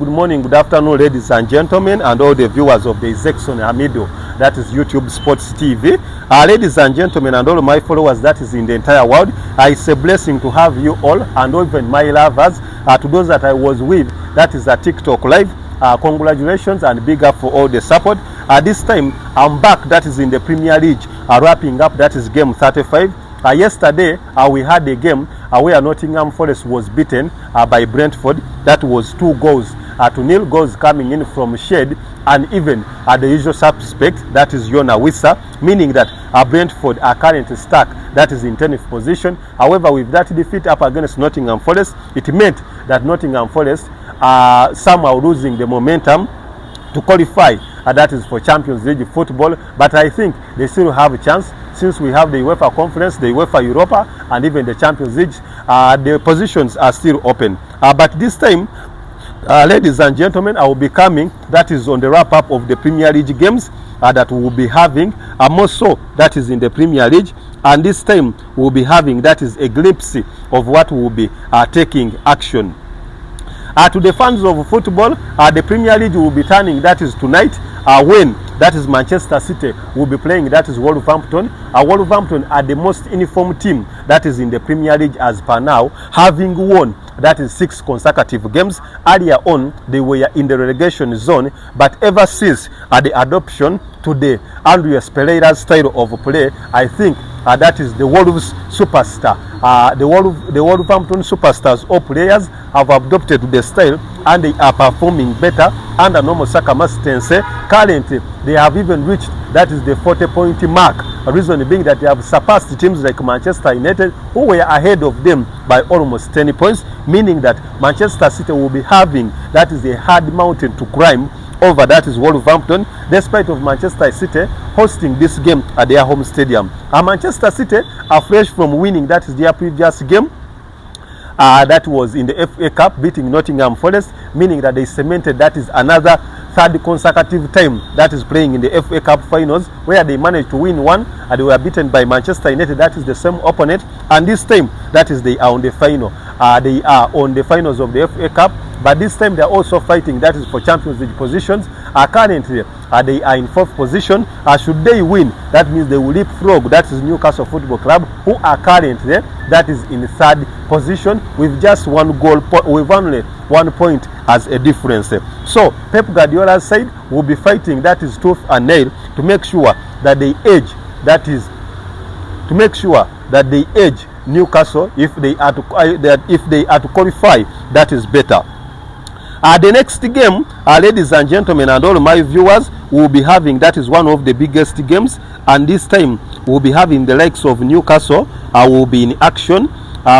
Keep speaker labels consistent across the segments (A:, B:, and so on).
A: good morning, good afternoon, ladies and gentlemen, and all the viewers of the Zekson Hamido, that is YouTube Sports TV. Ladies and gentlemen, and all my followers, that is in the entire world, it's a blessing to have you all, and even my lovers, to those that I was with, that is a TikTok live. Congratulations and big up for all the support. This time, I'm back, that is in the Premier League, wrapping up, that is game 35. Yesterday, we had a game where Nottingham Forest was beaten by Brentford. That was 2-0. Goals coming in from Shed and even the usual suspect, that is Yona Wissa, meaning that Brentford are currently stuck, that is in 10th position. However, with that defeat up against Nottingham Forest, it meant that Nottingham Forest are somehow losing the momentum to qualify, that is for Champions League football. But I think they still have a chance, since we have the UEFA Conference, the UEFA Europa, and even the Champions League. The positions are still open. But this time, ladies and gentlemen, I will be coming, that is on the wrap-up of the Premier League games that we will be having, more so, that is in the Premier League. And this time, we will be having, that is a glimpse of what we will be taking action. To the fans of football, the Premier League will be turning, that is tonight, when that is Manchester City will be playing, that is Wolverhampton. Wolverhampton are the most informed team that is in the Premier League as per now, having won, that is 6 consecutive games. Earlier on, they were in the relegation zone, but ever since the adoption to the Andreas Pereira's style of play, I think that is the Wolves superstar. The Wolverhampton superstars, all players have adopted the style and they are performing better under normal circumstances. Currently, they have even reached, that is the 40-point mark. A reason being that they have surpassed teams like Manchester United, who were ahead of them by almost 10 points, meaning that Manchester City will be having, that is a hard mountain to climb over, that is Wolverhampton, despite of Manchester City hosting this game at their home stadium. Manchester City are fresh from winning, that is their previous game, that was in the FA Cup, beating Nottingham Forest, meaning that they cemented, that is another third consecutive time that is playing in the FA Cup finals, where they managed to win one and they were beaten by Manchester United, that is the same opponent, and this time that is they are on the final. They are on the finals of the FA Cup, but this time they are also fighting, that is for Champions League positions. Currently they are in 4th position. Should they win, that means they will leapfrog, that is Newcastle Football Club, who are currently, that is in 3rd position with just 1 goal, with only 1 point as a difference. So Pep Guardiola's side will be fighting, that is tooth and nail, to make sure that they edge, that is to make sure that they edge Newcastle if they are to qualify, that is better. The next game, ladies and gentlemen, and all my viewers, will be having, that is one of the biggest games, and this time we'll be having the likes of Newcastle will be in action,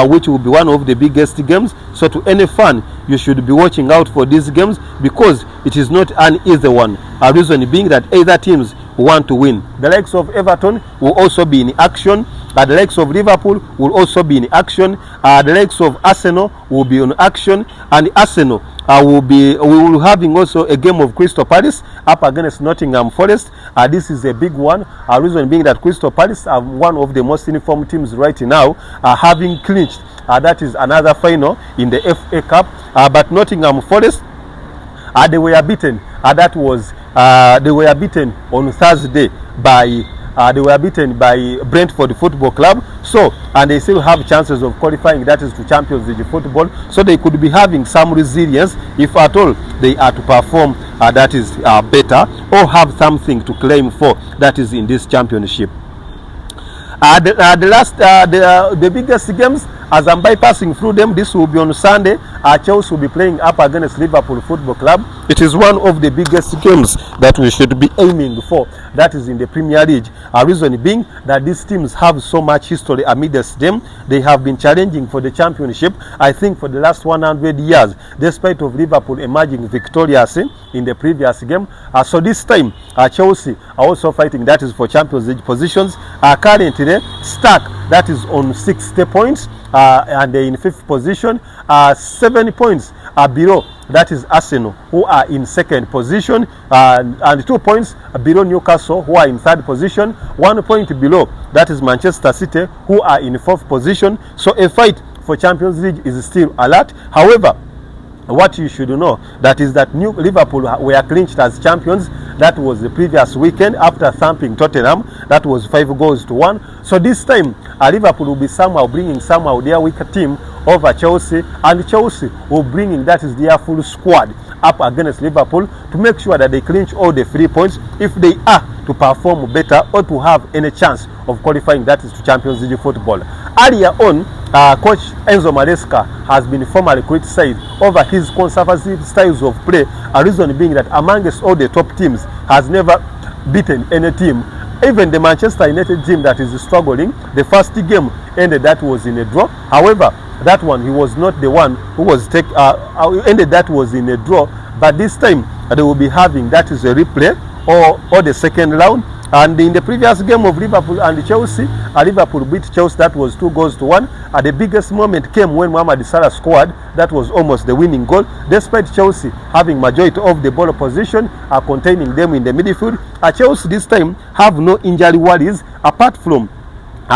A: which will be one of the biggest games. So to any fan, you should be watching out for these games, because it is not an easy one. Reason being that either teams want to win. The likes of Everton will also be in action. The likes of Liverpool will also be in action. The likes of Arsenal will be in action, and Arsenal we will having also a game of Crystal Palace up against Nottingham Forest. This is a big one. Reason being that Crystal Palace are one of the most informed teams right now, having clinched that is another final in the FA Cup. But Nottingham Forest, they were beaten. They were beaten on Thursday by Brentford Football Club. So, and they still have chances of qualifying, that is to Champions League football. So they could be having some resilience if at all they are to perform that is better, or have something to claim for, that is in this championship. The biggest games, as I'm bypassing through them, this will be on Sunday. Chelsea will be playing up against Liverpool Football Club. It is one of the biggest games that we should be aiming for, that is in the Premier League. Reason being that these teams have so much history amidst them. They have been challenging for the championship, I think, for the last 100 years, despite of Liverpool emerging victorious in the previous game. So this time, Chelsea are also fighting, that is for Champions League positions. Currently stuck, that is on 60 points, and they're in 5th position. 7 points below, that is Arsenal, who are in 2nd position, and 2 points below Newcastle, who are in 3rd position. 1 point below, that is Manchester City, who are in 4th position. So a fight for Champions League is still alert. However, what you should know, that is that New Liverpool were clinched as champions. That was the previous weekend after thumping Tottenham. That was 5-1. So this time Liverpool will be somehow bringing their weaker team over Chelsea, and Chelsea will bringing that is their full squad up against Liverpool to make sure that they clinch all the 3 points if they are to perform better or to have any chance of qualifying, that is to Champions League football. Earlier on, coach Enzo Maresca has been formally criticized over his conservative styles of play, a reason being that amongst all the top teams has never beaten any team. Even the Manchester United team that is struggling, the first game ended that was in a draw. However, that one he was not the one who was ended that was in a draw, but this time they will be having that is a replay or the second round. And in the previous game of Liverpool and Chelsea, Liverpool beat Chelsea, that was 2-1. The biggest moment came when Mohamed Salah scored, that was almost the winning goal, despite Chelsea having majority of the ball position, containing them in the midfield. Chelsea this time have no injury worries apart from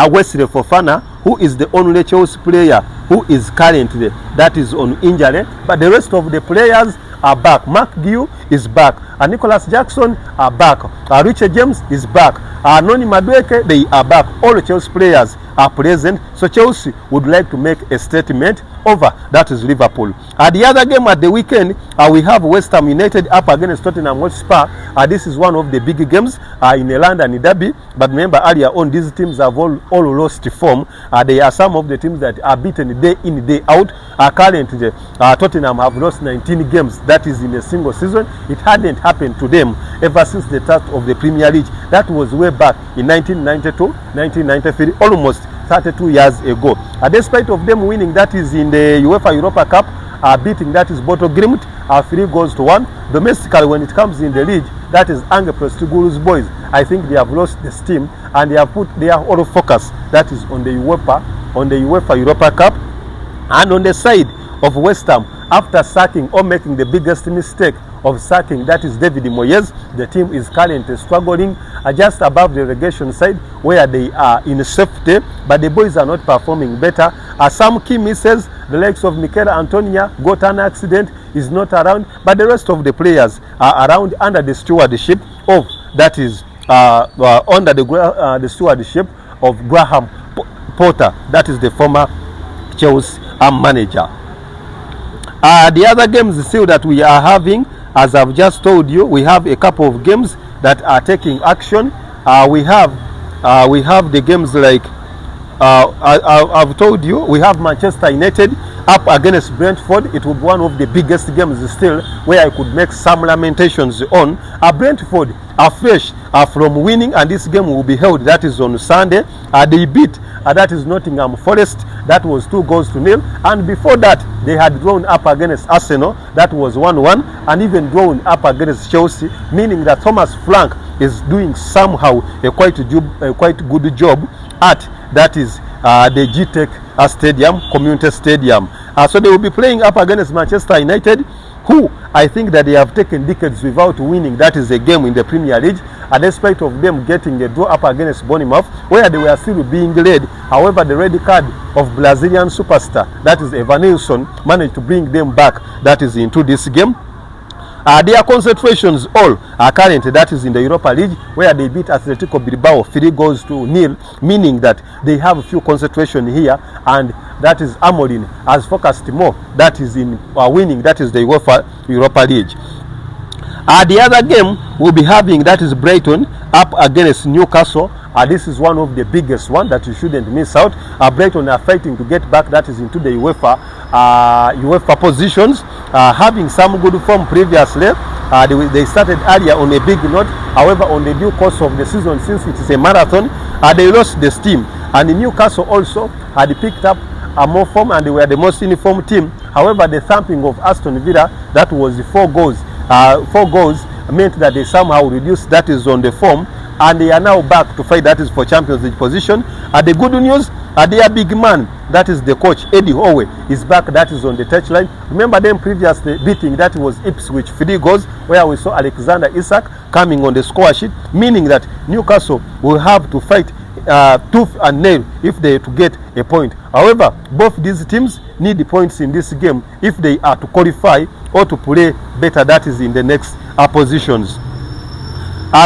A: Wesley Fofana, who is the only Chelsea player who is currently that is on injury, but the rest of the players are back. Mark Gill is back, Nicholas Jackson are back, Richard James is back, Noni Madueke, they are back. All the Chelsea players are present, so Chelsea would like to make a statement over that is Liverpool. The other game at the weekend, we have West Ham United up against Tottenham Hotspur. This is one of the big games in a London derby, but remember earlier on these teams have all lost form. They are some of the teams that are beaten day in, day out. Currently, Tottenham have lost 19 games, that is in a single season. It hadn't happened to them ever since the start of the Premier League. That was way back in 1992, 1993, almost 32 years ago. Despite of them winning, that is in the UEFA Europa Cup, beating that is Bodo Glimt 3-1. Domestically, when it comes in the league, that is Ange Postecoglou's boys, I think they have lost the steam and they have put their whole focus that is on the UEFA Europa Cup. And on the side of West Ham, after sacking or making the biggest mistake of sacking, that is David Moyes, the team is currently struggling just above the relegation side where they are in safety, but the boys are not performing better. Some key misses, the likes of Mikel Antonio got an accident, is not around, but the rest of the players are around under the stewardship of that is under the stewardship of Graham Potter, that is the former Chelsea manager. The other games still that we are having, as I've just told you, we have a couple of games that are taking action. We have the games like I've told you. We have Manchester United up against Brentford. It will be one of the biggest games still, where I could make some lamentations on. Brentford are fresh from winning, and this game will be held, that is on Sunday. They beat that is Nottingham Forest, that was 2-0, and before that they had drawn up against Arsenal, that was 1-1, and even drawn up against Chelsea, meaning that Thomas Frank is doing somehow a quite good job at that is the GTEC Stadium, Community Stadium. So they will be playing up against Manchester United, who I think that they have taken decades without winning, that is a game in the Premier League, despite of them getting a draw up against Bournemouth, where they were still being led. However, the red card of Brazilian superstar, that is Evanilson, managed to bring them back, that is into this game. Their concentrations all are current, that is in the Europa League, where they beat Atletico Bilbao 3-0, meaning that they have a few concentration here, and that is Amorim has focused more, that is in winning, that is the UEFA Europa League. The other game we'll be having, that is Brighton up against Newcastle. This is one of the biggest one that you shouldn't miss out. Brighton are fighting to get back, that is into the UEFA positions, having some good form previously. They started earlier on a big note. However, on the due course of the season, since it is a marathon, they lost the steam. And Newcastle also had picked up more form, and they were the most uniform team. However, the thumping of Aston Villa, that was 4 goals. 4 goals meant that they somehow reduced, that is on the form, and they are now back to fight, that is for Champions League position. The good news, their big man, that is the coach Eddie Howe, is back, that is on the touchline. Remember them previously beating, that was Ipswich 3 goals, where we saw Alexander Isak coming on the score sheet, meaning that Newcastle will have to fight tooth and nail if they to get a point However, both these teams need the points in this game if they are to qualify or to play better, that is in the next positions.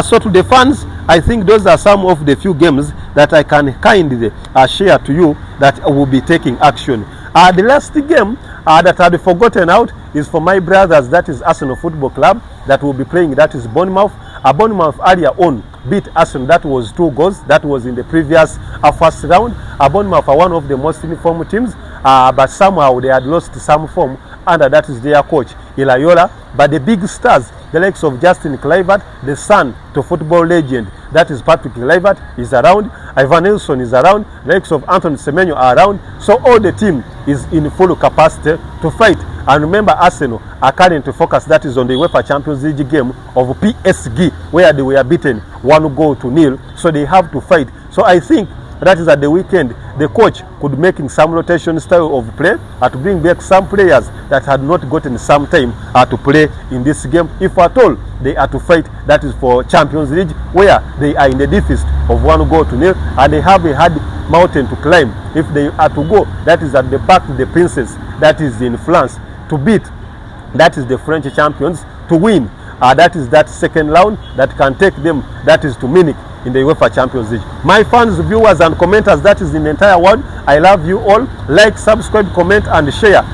A: So to the fans, I think those are some of the few games that I can kindly share to you that will be taking action. The last game that I had forgotten out is for my brothers, that is Arsenal Football Club, that will be playing, that is Bournemouth. Bournemouth earlier on beat Arsenal, that was 2 goals, that was in the previous first round. Bournemouth are one of the most informed teams, but somehow they had lost some form under that is their coach Ilayola. But the big stars, the likes of Justin Kluivert, the son to football legend, that is Patrick Kluivert, is around. Ivan Nilsson is around. The likes of Anthony Semenyo are around. So all the team is in full capacity to fight. And remember, Arsenal are currently focused, that is on the UEFA Champions League game of PSG, where they were beaten 1-0. So they have to fight. So I think that is at the weekend, the coach could make some rotation style of play to bring back some players that had not gotten some time to play in this game. If at all they are to fight, that is for Champions League, where they are in the deficit of 1-0, and they have a hard mountain to climb. If they are to go, that is at the back to the Princess, that is in France, to beat, that is the French champions, to win. That is that second round that can take them, that is to Munich in the UEFA Champions League. My fans, viewers and commenters, that is in the entire world, I love you all. Like, subscribe, comment and share.